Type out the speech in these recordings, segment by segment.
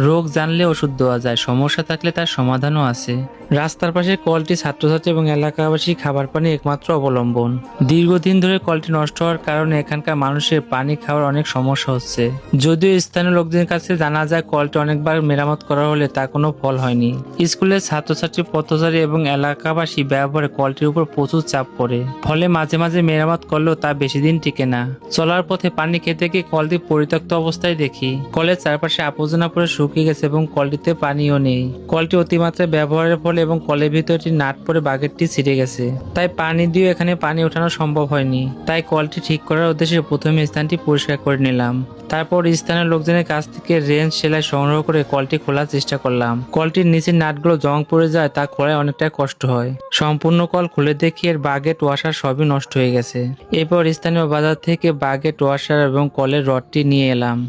রোগ জানলে ওষুধ দেওয়া যায়, সমস্যা থাকলে তার সমাধানও আছে। রাস্তার পাশে কলটি ছাত্রছাত্রী এবং এলাকাবাসী খাবার পানি একমাত্র অবলম্বন। দীর্ঘদিন ধরে কলটি নষ্ট হওয়ার কারণে এখানকার মানুষের পানি খাওয়ার অনেক সমস্যা হচ্ছে। যদিও স্থানীয় লোকজনের কাছে জানা যায় কলটি অনেকবার মেরামত করা হলে তা কোনো ফল হয়নি। স্কুলের ছাত্রছাত্রী, পথচারী এবং এলাকাবাসী ব্যবহারে কলটির উপর প্রচুর চাপ পড়ে, ফলে মাঝে মাঝে মেরামত করলেও তা বেশি দিন টিকে না। চলার পথে পানি খেতে গিয়ে কলটি পরিত্যক্ত অবস্থায় দেখি। কলের চারপাশে আবর্জনা পড়ে শুকিয়ে গেছে এবং কলটিতে পানিও নেই। কলটি অতিমাত্রায় ব্যবহারের ফলে এবং কলের ভিতরটি নাট পড়ে বাকেটটি ছিঁড়ে গেছে, তাই পানি দিয়ে এখানে পানি ওঠানো সম্ভব হয়নি। তাই কলটি ঠিক করার উদ্দেশ্যে প্রথমে স্থানটি পরিষ্কার করে নিলাম। তারপর স্থানীয় লোকজনের কাছ থেকে রেঞ্চ সেলাই সংগ্রহ করে কলটি খোলার চেষ্টা করলাম। কলটির নিচের নাটগুলো জং পড়ে যায়, তা খোলায় অনেকটা কষ্ট হয়। সম্পূর্ণ কল খুলে দেখি এর বাকেট ওয়াশার সবই নষ্ট হয়ে গেছে। এরপর স্থানীয় বাজার থেকে বাকেট ওয়াশার এবং কলের রডটি নিয়ে এলাম।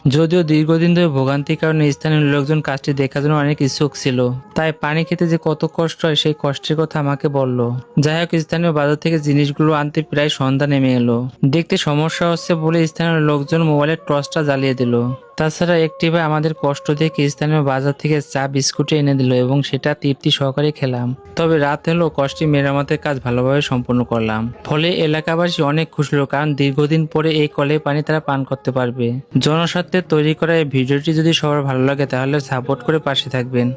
যদিও দীর্ঘদিন ধরে ভোগান্তির কারণে স্থানীয় লোকজন কাজটি দেখার জন্য অনেক ইচ্ছুক ছিল, তাই পানি খেতে যে কত কষ্ট হয় সেই কষ্টের কথা আমাকে বলল। যাই হোক, স্থানীয় বাজার থেকে জিনিসগুলো আনতে প্রায় সন্ধ্যা নেমে এলো। দেখতে সমস্যা হচ্ছে বলে স্থানীয় লোকজন মোবাইলের টর্চটা জ্বালিয়ে দিল। তাছাড়া একটি ভাই আমাদের কষ্ট দেখে স্থানীয় বাজার থেকে চা বিস্কুট এনে দিল এবং সেটা তৃপ্তি সহকারে খেলাম। তবে রাত হলো, কষ্টে মেরামতের কাজ ভালোভাবে সম্পন্ন করলাম। ফলে এলাকাবাসী অনেক খুশি হলো, কারণ দীর্ঘদিন পরে এই কলের পানি তারা পান করতে পারবে। জনস্বার্থে তৈরি করা এই ভিডিওটি যদি সবার ভালো লাগে তাহলে সাপোর্ট করে পাশে থাকবেন।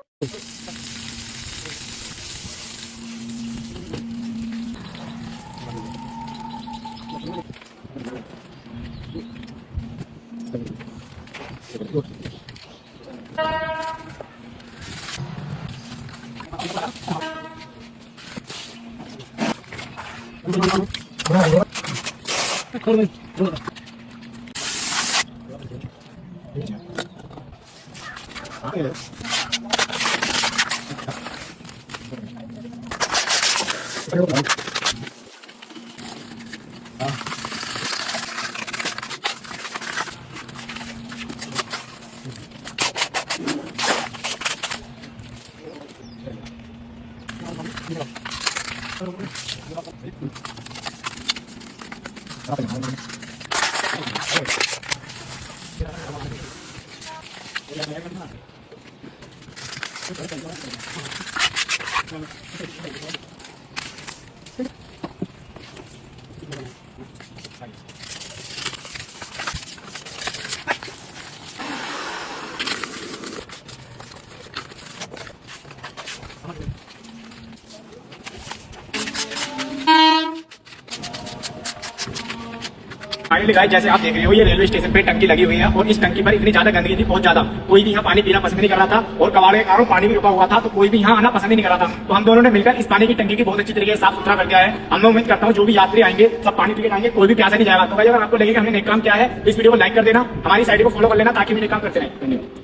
फाइनली गाइस, जैसे आप देख रहे हो ये रेलवे स्टेशन पे टंकी लगी हुई है और इस टंकी पर इतनी ज्यादा गंदगी थी, बहुत ज्यादा। कोई भी यहाँ पानी पीना पसंद नहीं कर रहा था और कबाड़ के कारण पानी भी रुका हुआ था, तो कोई भी यहाँ आना पसंद ही नहीं कर रहा था। तो हम दोनों ने मिलकर इस पानी की टंकी की बहुत अच्छी तरीके से साफ सुथरा करके आए। हम मैं उम्मीद करता हूँ जो भी यात्री आएंगे सब पानी पी के आएंगे, कोई भी प्यासा नहीं जाएगा। तो भाई अगर आपको लगे कि हमने नेक काम किया है तो इस वीडियो को लाइक कर देना, हमारी साइड को फॉलो कर लेना ताकि भी नेक काम करते रहें। धन्यवाद।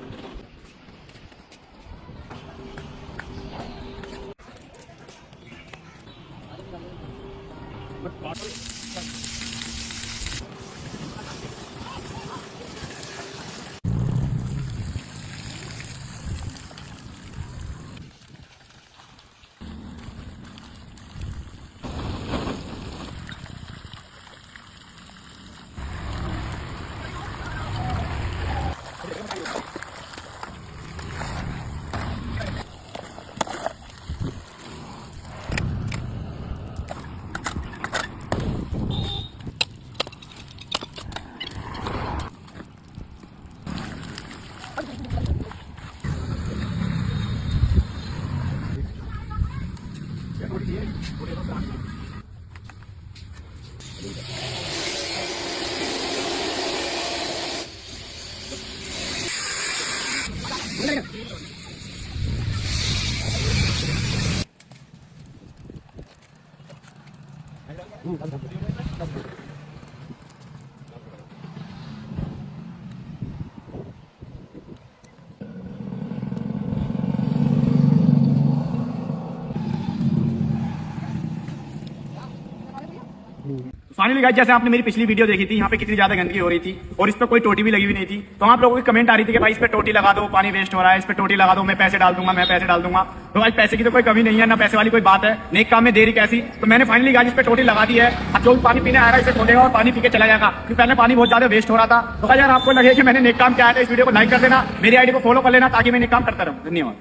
फाइनली गाइस, जैसे आपने मेरी पिछली वीडियो देखी थी, यहाँ पे कितनी ज्यादा गंदगी हो रही थी और इस पर कोई टोटी भी लगी हुई नहीं थी। तो आप लोगों की कमेंट आ रही थी कि भाई इस पे टोटी लगा दो, पानी वेस्ट हो रहा है, इस पे टोटी लगा दो, मैं पैसे डाल दूंगा, मैं पैसे डाल दूंगा। तो भाई पैसे की तो कोई कमी नहीं है, ना पैसे वाली कोई बात है, नेक काम में देरी कैसी। तो मैंने फाइनली गाइस इस पे टोटी लगा दी है। अब जो भी पानी पीने आ रहा है इसे खोलेगा और पानी पी के चला जाएगा, क्योंकि पहले पानी बहुत ज्यादा वेस्ट हो रहा था। तो यार आपको लगे कि मैंने नेक काम किया है तो इस वीडियो को लाइक कर देना, मेरी आईडी को फॉलो कर लेना, ताकि मैं नेक काम करता रहूं। धन्यवाद।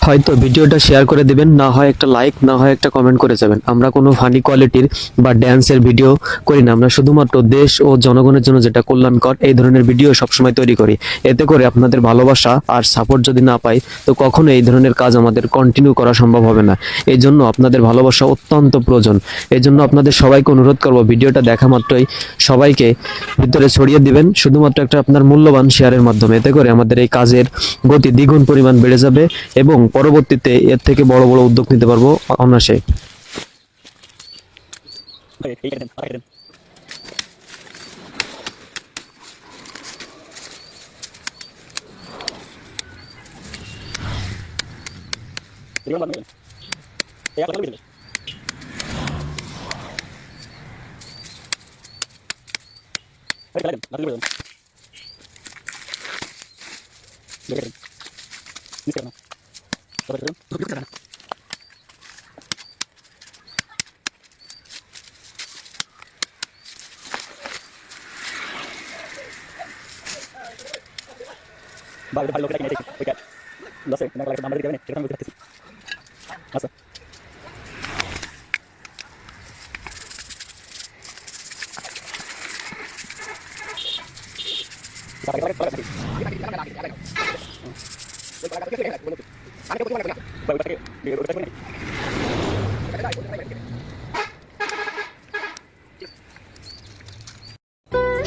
হয়তো ভিডিওটা শেয়ার করে দিবেন, না হয় একটা লাইক, না হয় একটা কমেন্ট করে যাবেন। আমরা কোনো ফানি কোয়ালিটির বা ড্যান্সের ভিডিও করি না, আমরা শুধুমাত্র দেশ ও জনগণের জন্য যেটা কল্যাণকর এই ধরনের ভিডিও সবসময় তৈরি করি। এতে করে আপনাদের ভালোবাসা আর সাপোর্ট যদি না পাই তো কখনো এই ধরনের কাজ আমাদের কন্টিনিউ করা সম্ভব হবে না। এই জন্য আপনাদের ভালোবাসা অত্যন্ত প্রয়োজন। এই জন্য আপনাদের সবাইকে অনুরোধ করব, ভিডিওটা দেখা মাত্রই সবাইকে ভিতরে ছড়িয়ে দিবেন, শুধুমাত্র একটা আপনার মূল্যবান শেয়ারের মাধ্যমে। এতে করে আমাদের এই কাজের গতি দ্বিগুণ পরিমাণ বেড়ে যাবে এবং পরবর্তীতে এর থেকে বড় বড় উদ্যোগ নিতে পারবো অনায়াসে।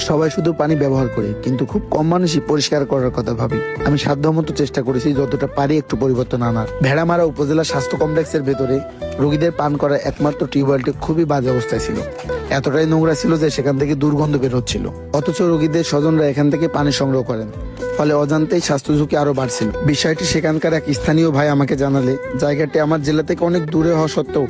সবাই শুধু পানি ব্যবহার করে, কিন্তু খুব কম মানুষই পরিষ্কার করার কথা ভাবি। আমি সাধ্যমতো চেষ্টা করেছি যতটা পারি একটু পরিবর্তন আনার। ভেড়ামারা উপজেলা স্বাস্থ্য কমপ্লেক্সের ভেতরে রোগীদের পান করার একমাত্র টিউবওয়েলটি খুবই বাজে অবস্থায় ছিল। এতটাই নোংরা ছিল যে সেখান থেকে দুর্গন্ধ বের হচ্ছিল। অথচ রোগীদের স্বজনরা এখান থেকে পানি সংগ্রহ করেন, ফলে অজান্তেই স্বাস্থ্য ঝুঁকি আরো বাড়ছিল। বিষয়টি সেখানকার এক স্থানীয় ভাই আমাকে জানালে, জায়গাটি আমার জেলা থেকে অনেক দূরে হওয়া সত্ত্বেও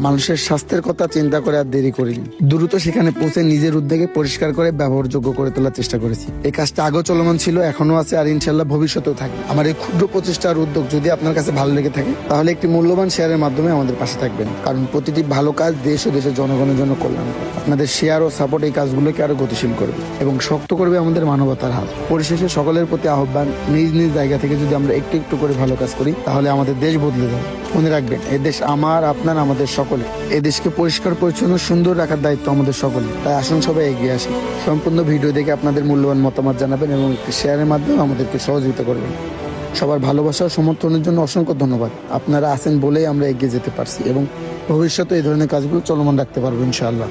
মানুষের স্বাস্থ্যের কথা চিন্তা করে আর দেরি করিনি। দ্রুত সেখানে পৌঁছে নিজের উদ্যোগে পরিষ্কার করে ব্যবহারযোগ্য করে তোলার চেষ্টা করেছি। এই কাজটা আগেও চলমান ছিল, এখনো আছে, আর ইনশাল্লাহ ভবিষ্যতেও থাকবে। আমার এই ক্ষুদ্র প্রচেষ্টা আর উদ্যোগ যদি আপনার কাছে ভালো লেগে থাকে, তাহলে একটি মূল্যবান শেয়ারের মাধ্যমে আমাদের পাশে থাকবেন, কারণ প্রতিটি ভালো কাজ দেশ ও দেশের জনগণের জন্য কল্যাণকর। আপনাদের শেয়ার ও সাপোর্ট এই কাজগুলোকে আরো গতিশীল করবে এবং শক্ত করবে আমাদের মানবতার হাত। পরিশেষে সকলের প্রতি আহ্বান, নিজ নিজ জায়গা থেকে যদি আমরা একটু একটু করে ভালো কাজ করি, তাহলে আমাদের দেশ বদলে যাবে। মনে রাখবেন, এই দেশ আমার, আপনার, আমাদের সকলে। এই দেশকে পরিষ্কার পরিচ্ছন্ন সুন্দর রাখার দায়িত্ব আমাদের সকলে। তাই আসুন সবাই এগিয়ে আসি। সম্পূর্ণ ভিডিও দেখে আপনাদের মূল্যবান মতামত জানাবেন এবং একটি শেয়ারের মাধ্যমে আমাদেরকে সহযোগিতা করবেন। সবার ভালোবাসা ও সমর্থনের জন্য অসংখ্য ধন্যবাদ। আপনারা আছেন বলেই আমরা এগিয়ে যেতে পারছি এবং ভবিষ্যতে এই ধরনের কাজগুলো চলমান রাখতে পারবো ইনশাআল্লাহ।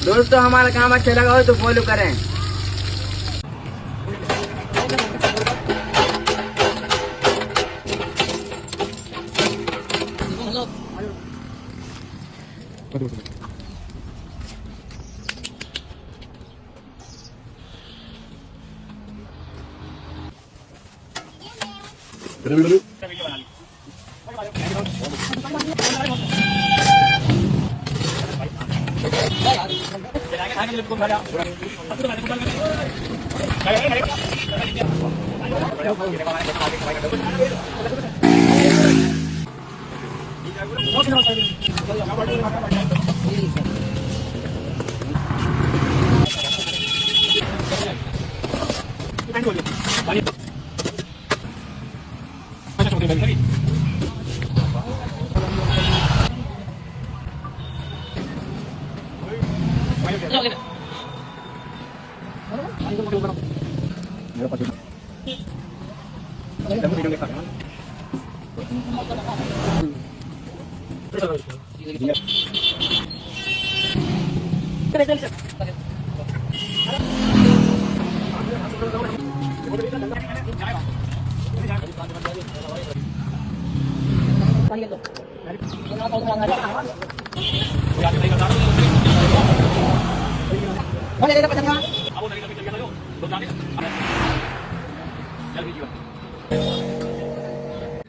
दोस्तों हमारा काम अच्छा लगा हो तो फॉलो करें।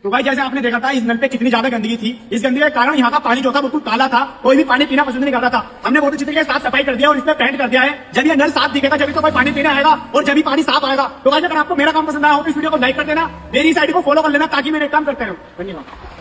तो भाई जैसे आपने देखा था इस नल पे कितनी ज्यादा गंदगी थी। इस गंदगी के कारण यहाँ का पानी जो था बिल्कुल काला था, कोई भी पानी पीना पसंद नहीं कर रहा था। हमने बहुत अच्छी तरीके से साफ सफाई कर दिया और इस पे पेंट कर दिया है। जब ये नल साफ दिखेगा जब तो कोई पानी पीने आएगा और जब भी पानी साफ आएगा। तो भाई अगर आपको मेरा काम पसंद आया हो तो इस वीडियो को लाइक कर देना, मेरी साइड को फॉलो कर लेना ताकि मेरे काम करते रहो। धन्यवाद।